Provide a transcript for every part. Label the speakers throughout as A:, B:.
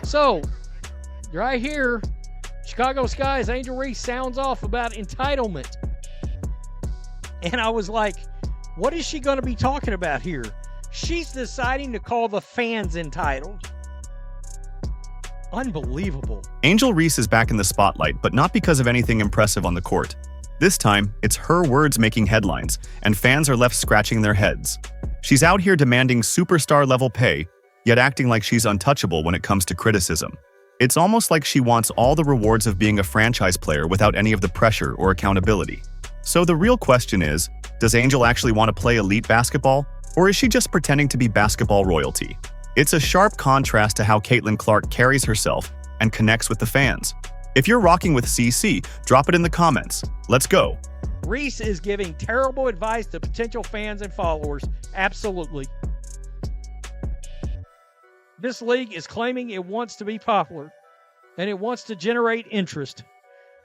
A: So, right here, Chicago Sky's Angel Reese sounds off about entitlement. And I was like, what is she going to be talking about here? She's deciding to call the fans entitled. Unbelievable.
B: Angel Reese is back in the spotlight, but not because of anything impressive on the court. This time, it's her words making headlines, and fans are left scratching their heads. She's out here demanding superstar-level pay, yet acting like she's untouchable when it comes to criticism. It's almost like she wants all the rewards of being a franchise player without any of the pressure or accountability. So the real question is, does Angel actually want to play elite basketball, or is she just pretending to be basketball royalty? It's a sharp contrast to how Caitlyn Clark carries herself and connects with the fans. If you're rocking with CC, drop it in the comments. Let's go.
A: Reese is giving terrible advice to potential fans and followers. Absolutely. This league is claiming it wants to be popular and it wants to generate interest.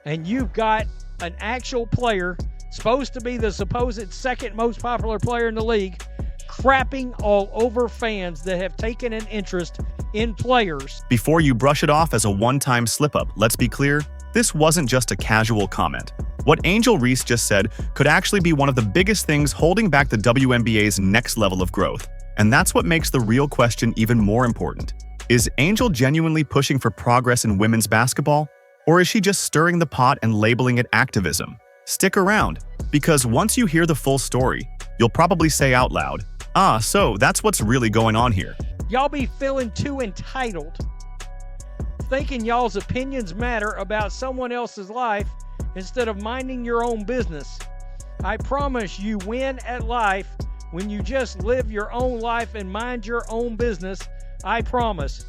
A: And you've got an actual player, supposed to be the supposed second most popular player in the league, crapping all over fans that have taken an interest in players.
B: Before you brush it off as a one-time slip-up, let's be clear, this wasn't just a casual comment. What Angel Reese just said could actually be one of the biggest things holding back the WNBA's next level of growth. And that's what makes the real question even more important. Is Angel genuinely pushing for progress in women's basketball? Or is she just stirring the pot and labeling it activism? Stick around, because once you hear the full story, you'll probably say out loud, so that's what's really going on here.
A: Y'all be feeling too entitled, thinking y'all's opinions matter about someone else's life instead of minding your own business. I promise you win at life when you just live your own life and mind your own business. I promise.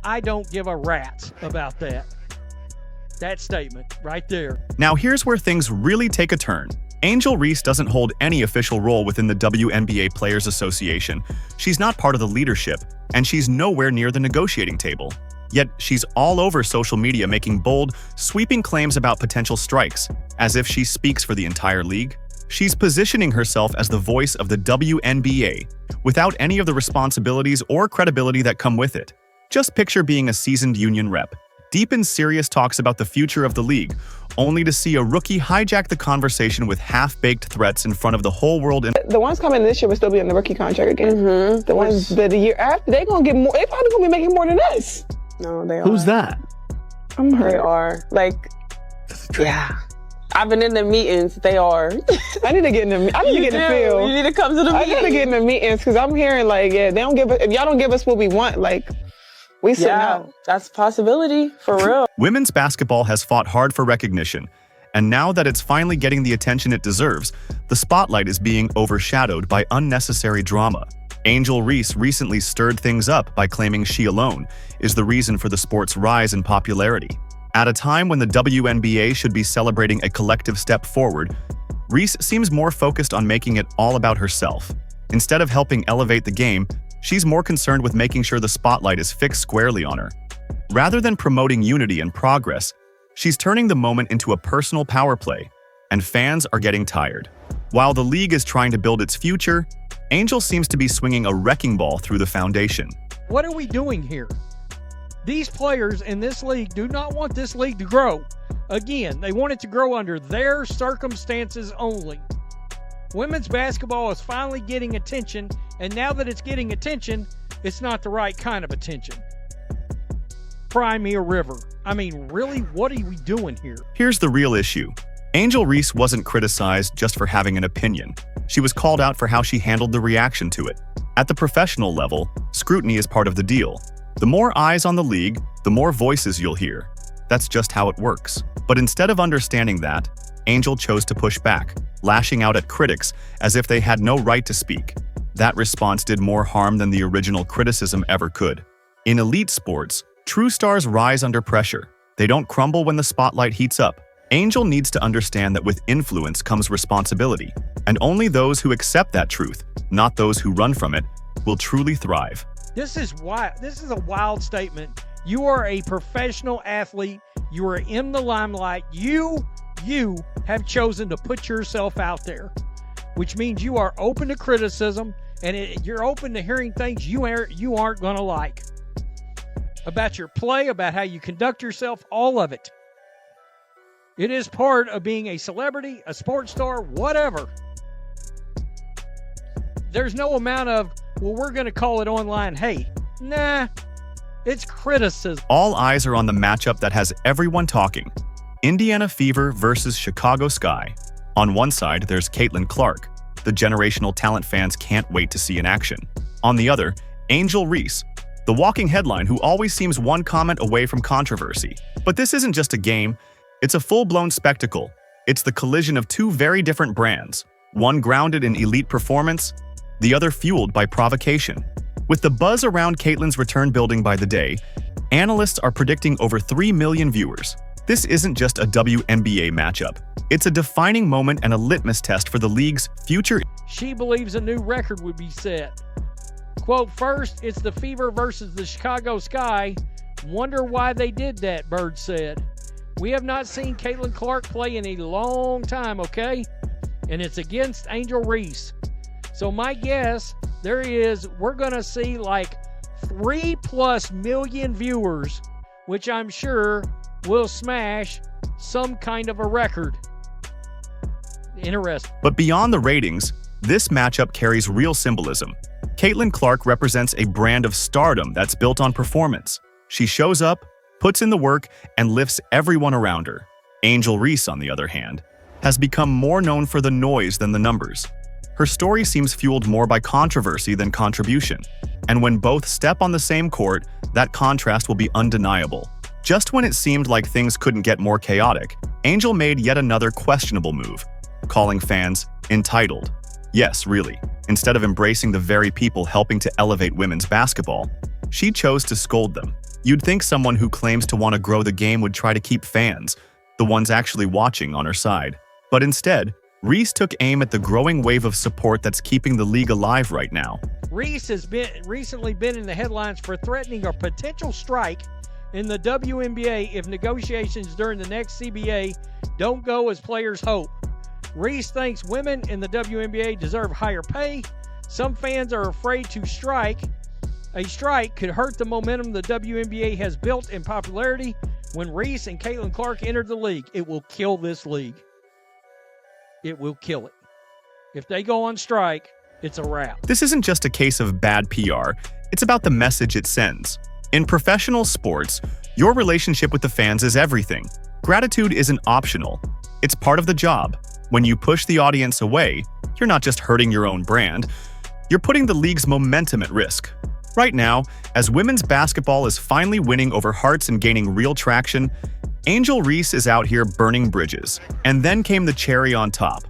A: I don't give a rat about that. That statement right there.
B: Now here's where things really take a turn. Angel Reese doesn't hold any official role within the WNBA Players Association. She's not part of the leadership, and she's nowhere near the negotiating table. Yet she's all over social media making bold, sweeping claims about potential strikes, as if she speaks for the entire league. She's positioning herself as the voice of the WNBA, without any of the responsibilities or credibility that come with it. Just picture being a seasoned union rep, deep in serious talks about the future of the league, only to see a rookie hijack the conversation with half-baked threats in front of the whole world.
C: The ones coming this year will still be on the rookie contract again. The ones that the year after, they're gonna get more. They probably gonna be making more than us.
D: No, they are.
E: Who's that?
C: I'm hurt.
D: They are. Like, yeah. I've been in the meetings. They are.
C: I need to get in the. I need to get in the field.
D: You need to come to the meetings.
C: I gotta get in the meetings because I'm hearing like, yeah, they don't give us. If y'all don't give us what we want, like, we sit out.
D: That's a possibility for real.
B: Women's basketball has fought hard for recognition, and now that it's finally getting the attention it deserves, the spotlight is being overshadowed by unnecessary drama. Angel Reese recently stirred things up by claiming she alone is the reason for the sport's rise in popularity. At a time when the WNBA should be celebrating a collective step forward, Reese seems more focused on making it all about herself. Instead of helping elevate the game, she's more concerned with making sure the spotlight is fixed squarely on her. Rather than promoting unity and progress, she's turning the moment into a personal power play, and fans are getting tired. While the league is trying to build its future, Angel seems to be swinging a wrecking ball through the foundation.
A: What are we doing here? These players in this league do not want this league to grow. Again, they want it to grow under their circumstances only. Women's basketball is finally getting attention, and now that it's getting attention, it's not the right kind of attention. Cry me a river. I mean, really, what are we doing here?
B: Here's the real issue. Angel Reese wasn't criticized just for having an opinion. She was called out for how she handled the reaction to it. At the professional level, scrutiny is part of the deal. The more eyes on the league, the more voices you'll hear. That's just how it works. But instead of understanding that, Angel chose to push back, lashing out at critics as if they had no right to speak. That response did more harm than the original criticism ever could. In elite sports, true stars rise under pressure. They don't crumble when the spotlight heats up. Angel needs to understand that with influence comes responsibility, and only those who accept that truth, not those who run from it, will truly thrive.
A: This is wild. This is a wild statement. You are a professional athlete. You are in the limelight. You have chosen to put yourself out there, which means you are open to criticism, and you're open to hearing things you aren't going to like. about your play, about how you conduct yourself, all of it. It is part of being a celebrity, a sports star, whatever. There's no amount of, well, we're going to call it online hate. Nah, it's criticism.
B: All eyes are on the matchup that has everyone talking. Indiana Fever versus Chicago Sky. On one side, there's Caitlyn Clark, the generational talent fans can't wait to see in action. On the other, Angel Reese, the walking headline who always seems one comment away from controversy. But this isn't just a game, it's a full-blown spectacle. It's the collision of two very different brands, one grounded in elite performance, the other fueled by provocation. With the buzz around Caitlyn's return building by the day, analysts are predicting over 3 million viewers. This isn't just a WNBA matchup. It's a defining moment and a litmus test for the league's future.
A: She believes a new record would be set. Quote, first, it's the Fever versus the Chicago Sky. Wonder why they did that, Bird said. We have not seen Caitlyn Clark play in a long time, okay? And it's against Angel Reese. So my guess, we're going to see like 3+ million viewers, which I'm sure will smash some kind of a record. Interesting.
B: But beyond the ratings, this matchup carries real symbolism. Caitlyn Clark represents a brand of stardom that's built on performance. She shows up, puts in the work, and lifts everyone around her. Angel Reese, on the other hand, has become more known for the noise than the numbers. Her story seems fueled more by controversy than contribution. And when both step on the same court, that contrast will be undeniable. Just when it seemed like things couldn't get more chaotic, Angel made yet another questionable move, calling fans entitled. Yes, really. Instead of embracing the very people helping to elevate women's basketball, she chose to scold them. You'd think someone who claims to want to grow the game would try to keep fans, the ones actually watching, on her side. But instead, Reese took aim at the growing wave of support that's keeping the league alive right now.
A: Reese has recently been in the headlines for threatening a potential strike in the WNBA if negotiations during the next CBA don't go as players hope. Reese thinks women in the WNBA deserve higher pay. Some fans are afraid to strike. A strike could hurt the momentum the WNBA has built in popularity. When Reese and Caitlyn Clark entered the league, it will kill this league. It will kill it. If they go on strike, it's a wrap.
B: This isn't just a case of bad PR, it's about the message it sends. In professional sports, your relationship with the fans is everything. Gratitude isn't optional. It's part of the job. When you push the audience away, you're not just hurting your own brand, you're putting the league's momentum at risk. Right now, as women's basketball is finally winning over hearts and gaining real traction, Angel Reese is out here burning bridges. And then came the cherry on top,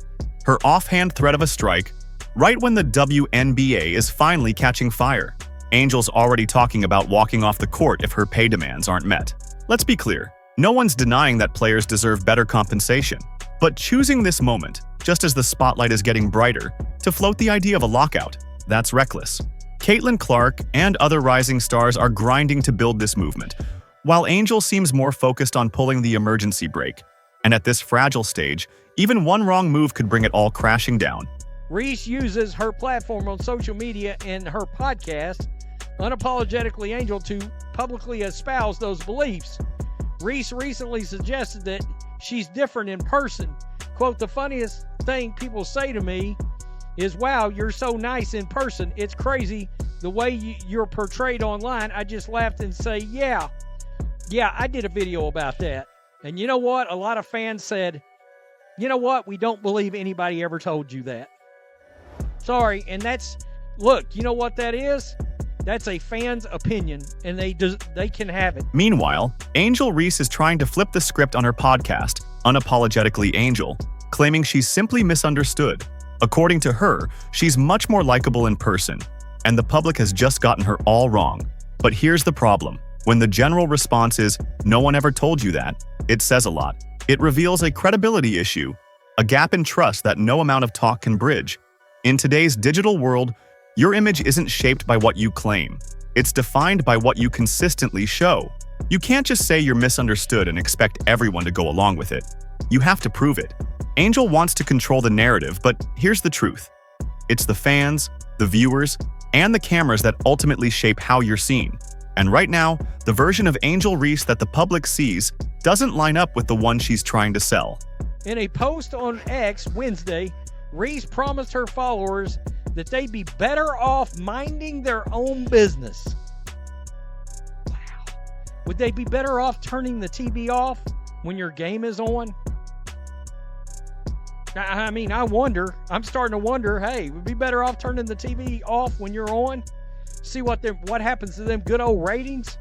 B: her offhand threat of a strike, right when the WNBA is finally catching fire. Angel's already talking about walking off the court if her pay demands aren't met. Let's be clear, no one's denying that players deserve better compensation. But choosing this moment, just as the spotlight is getting brighter, to float the idea of a lockout, that's reckless. Caitlyn Clark and other rising stars are grinding to build this movement, while Angel seems more focused on pulling the emergency brake. And at this fragile stage, even one wrong move could bring it all crashing down.
A: Reese uses her platform on social media and her podcast, Unapologetically Angel, to publicly espouse those beliefs. Reese recently suggested that she's different in person. Quote, the funniest thing people say to me is, wow, you're so nice in person. It's crazy the way you're portrayed online. I just laughed and say, yeah, I did a video about that. And you know what? A lot of fans said, you know what? We don't believe anybody ever told you that. Sorry. And look, you know what that is? That's a fan's opinion, and they can have it.
B: Meanwhile, Angel Reese is trying to flip the script on her podcast, Unapologetically Angel, claiming she's simply misunderstood. According to her, she's much more likable in person, and the public has just gotten her all wrong. But here's the problem. When the general response is, no one ever told you that, it says a lot. It reveals a credibility issue, a gap in trust that no amount of talk can bridge. In today's digital world, your image isn't shaped by what you claim. It's defined by what you consistently show. You can't just say you're misunderstood and expect everyone to go along with it. You have to prove it. Angel wants to control the narrative, but here's the truth. It's the fans, the viewers, and the cameras that ultimately shape how you're seen. And right now, the version of Angel Reese that the public sees doesn't line up with the one she's trying to sell.
A: In a post on X Wednesday, Reese promised her followers that they'd be better off minding their own business. Wow. Would they be better off turning the TV off when your game is on? I mean, I'm starting to wonder, hey, would be better off turning the TV off when you're on? See what happens to them good old ratings?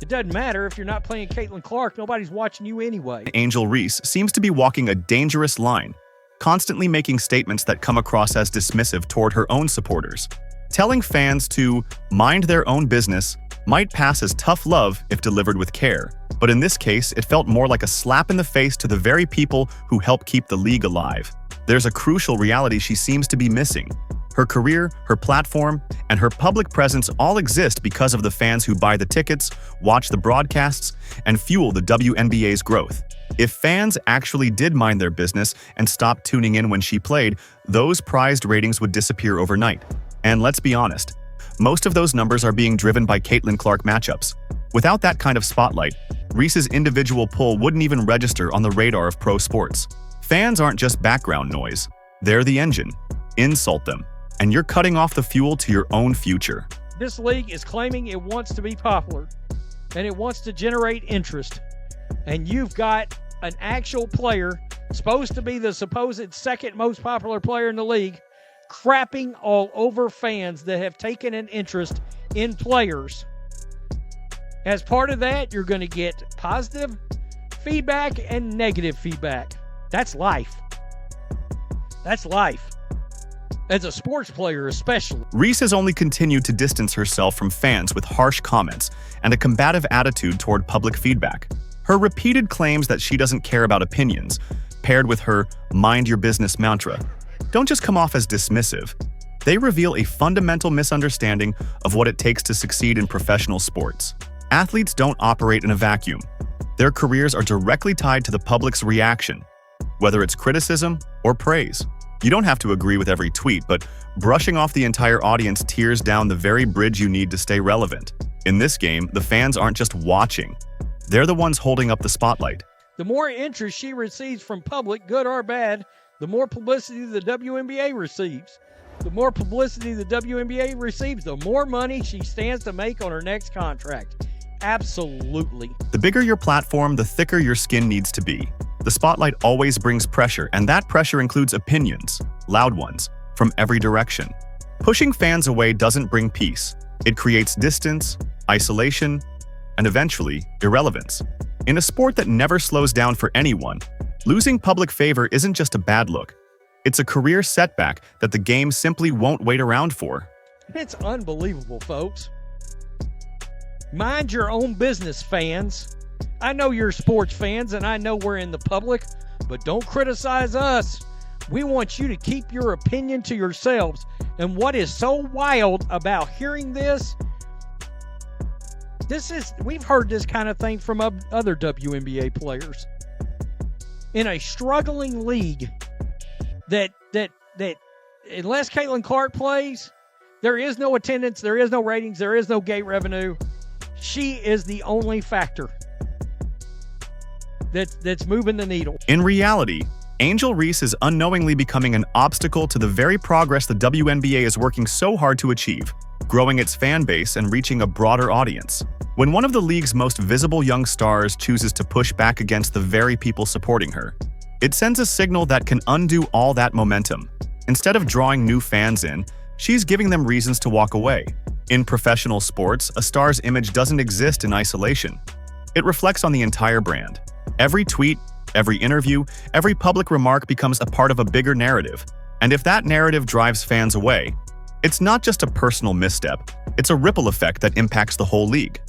A: It doesn't matter if you're not playing Caitlyn Clark. Nobody's watching you anyway.
B: Angel Reese seems to be walking a dangerous line, constantly making statements that come across as dismissive toward her own supporters. Telling fans to mind their own business might pass as tough love if delivered with care, but in this case, it felt more like a slap in the face to the very people who help keep the league alive. There's a crucial reality she seems to be missing. Her career, her platform, and her public presence all exist because of the fans who buy the tickets, watch the broadcasts, and fuel the WNBA's growth. If fans actually did mind their business and stopped tuning in when she played, those prized ratings would disappear overnight. And let's be honest, most of those numbers are being driven by Caitlyn Clark matchups. Without that kind of spotlight, Reese's individual pull wouldn't even register on the radar of pro sports. Fans aren't just background noise. They're the engine. Insult them, and you're cutting off the fuel to your own future.
A: This league is claiming it wants to be popular, and it wants to generate interest. And you've got an actual player, supposed to be the supposed second most popular player in the league, crapping all over fans that have taken an interest in players. As part of that, you're going to get positive feedback and negative feedback. That's life. That's life. As a sports player especially.
B: Reese has only continued to distance herself from fans with harsh comments and a combative attitude toward public feedback. Her repeated claims that she doesn't care about opinions, paired with her mind your business mantra, don't just come off as dismissive. They reveal a fundamental misunderstanding of what it takes to succeed in professional sports. Athletes don't operate in a vacuum. Their careers are directly tied to the public's reaction, whether it's criticism or praise. You don't have to agree with every tweet, but brushing off the entire audience tears down the very bridge you need to stay relevant. In this game, the fans aren't just watching. They're the ones holding up the spotlight.
A: The more interest she receives from public, good or bad, the more publicity the WNBA receives. The more publicity the WNBA receives, the more money she stands to make on her next contract. Absolutely.
B: The bigger your platform, the thicker your skin needs to be. The spotlight always brings pressure, and that pressure includes opinions, loud ones, from every direction. Pushing fans away doesn't bring peace. It creates distance, isolation, and eventually, irrelevance. In a sport that never slows down for anyone, losing public favor isn't just a bad look. It's a career setback that the game simply won't wait around for.
A: It's unbelievable, folks. Mind your own business, fans. I know you're sports fans, and I know we're in the public, but don't criticize us. We want you to keep your opinion to yourselves. And what is so wild about hearing this, we've heard this kind of thing from other WNBA players. In a struggling league that unless Caitlyn Clark plays, there is no attendance, there is no ratings, there is no gate revenue. She is the only factor that's moving the needle.
B: In reality, Angel Reese is unknowingly becoming an obstacle to the very progress the WNBA is working so hard to achieve, growing its fan base and reaching a broader audience. When one of the league's most visible young stars chooses to push back against the very people supporting her, it sends a signal that can undo all that momentum. Instead of drawing new fans in, she's giving them reasons to walk away. In professional sports, a star's image doesn't exist in isolation. It reflects on the entire brand. Every tweet, every interview, every public remark becomes a part of a bigger narrative. And if that narrative drives fans away, it's not just a personal misstep, it's a ripple effect that impacts the whole league.